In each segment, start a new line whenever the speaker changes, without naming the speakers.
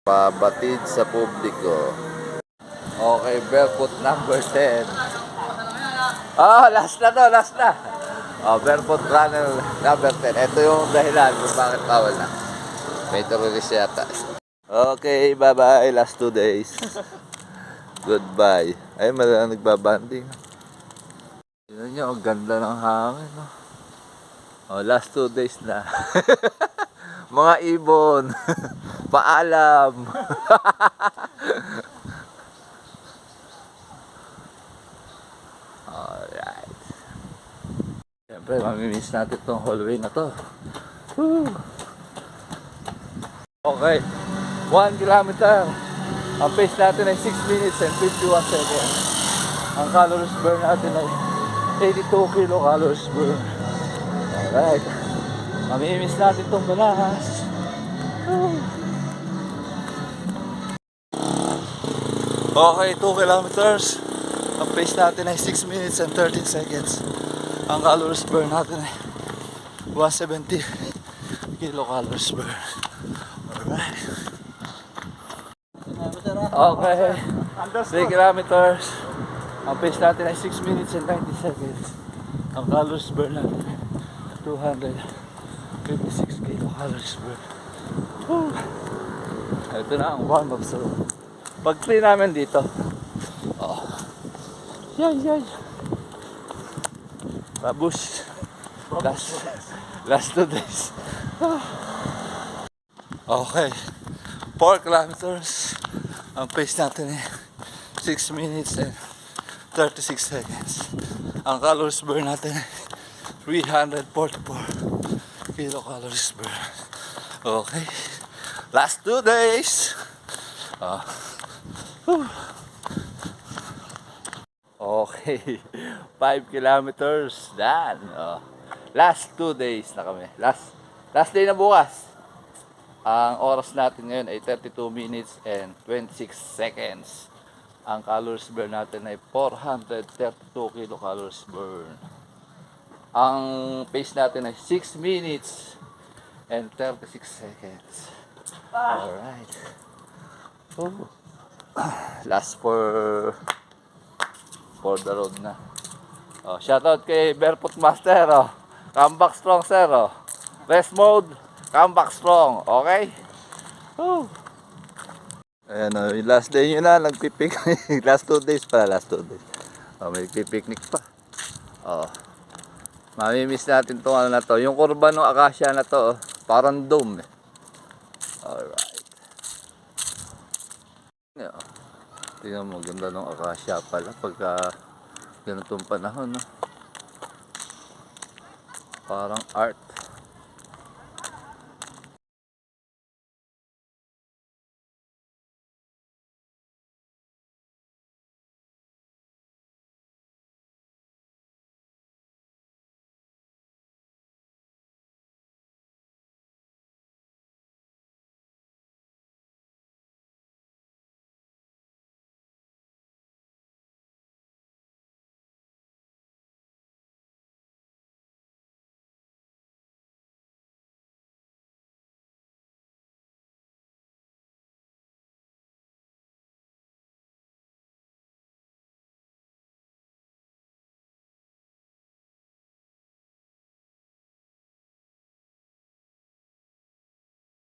Pabatid sa publiko. Okay, barefoot number 10. Last na to, last na. Barefoot runner number 10. Ito yung dahilan kung bakit bawal na. May terrorist yata. Okay, bye-bye. Last 2 days. Goodbye. Ay, malang nagbabanding. Tignan nyo, ang ganda ng hangin. Last 2 days na. Mga ibon. Paalam. Alright. Siyempre, mamimiss natin itong hallway na to. Woo! Okay. 1 kilometer. Ang pace natin ay 6 minutes and 51 seconds. Ang calories burn natin ay 82 kilocalories burn. Alright. Mamimiss natin itong Banahaw. Okay, 2 kilometers. Ang pace natin ay 6 minutes and 13 seconds. Ang calories burn natin ay 170 kilocalories burn. Alright. Okay, 3 kilometers. Ang pace natin ay 6 minutes and 90 seconds. Ang calories burn natin ay 256 kilocalories burn. Woo! Ito na ang warm-up sa pag clean namin dito. Yay! Babush. Last 2 days. Okay. 4 kilometers. Ang pace natin ay 6 minutes and 36 seconds. Ang calories burn natin ay 344 kilocalories burn. Okay. Last 2 days. Okay. 5 kilometers. Done. Last 2 days na kami. Last day na bukas. Ang oras natin ngayon ay 32 minutes and 26 seconds. Ang calories burn natin ay 432 kilocalories burn. Ang pace natin ay 6 minutes and 36 seconds. Alright. Last for the road na. Shoutout kay Barefoot Master. Come back strong, sir. Rest mode. Come back strong, okay? Ayan, yung last day nyo na, nagpipicnic. Last 2 days pala, last 2 days. May pipicnic pa. Mamimiss natin itong ano na to. Yung kurba ng akasya na to, parang dome. Alright. Tingnan mo, ganda ng akasya pala pagka ganitong panahon. Parang art.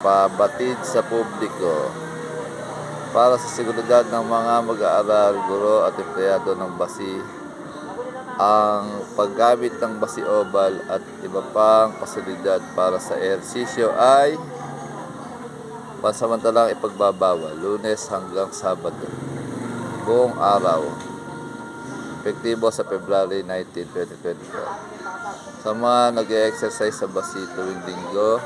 Pabatid sa publiko para sa seguridad ng mga mag-aaral, guro at empleyado ng basi. Ang paggamit ng basi oval at iba pang pasilidad para sa ehersisyo ay pansamantalang ipagbabawal Lunes hanggang Sabado buong araw, epektibo sa February 19, 2024. Sa mga nag-e-exercise sa basi tuwing Linggo,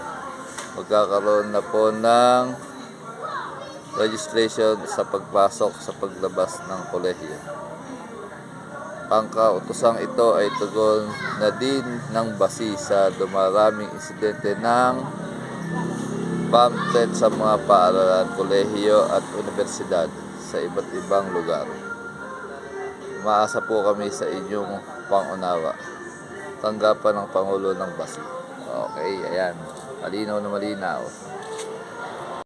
magkakaroon na po ng registration sa pagpasok sa paglabas ng kolehiyo. Ang kautosang ito ay tugon na din ng basi sa dumaraming insidente ng pamphlet sa mga paaralan, kolehiyo at universidad sa iba't ibang lugar. Umaasa po kami sa inyong pangunawa. Tanggapan ng Pangulo ng Basi. Okay, ayan. Malinaw na malinaw.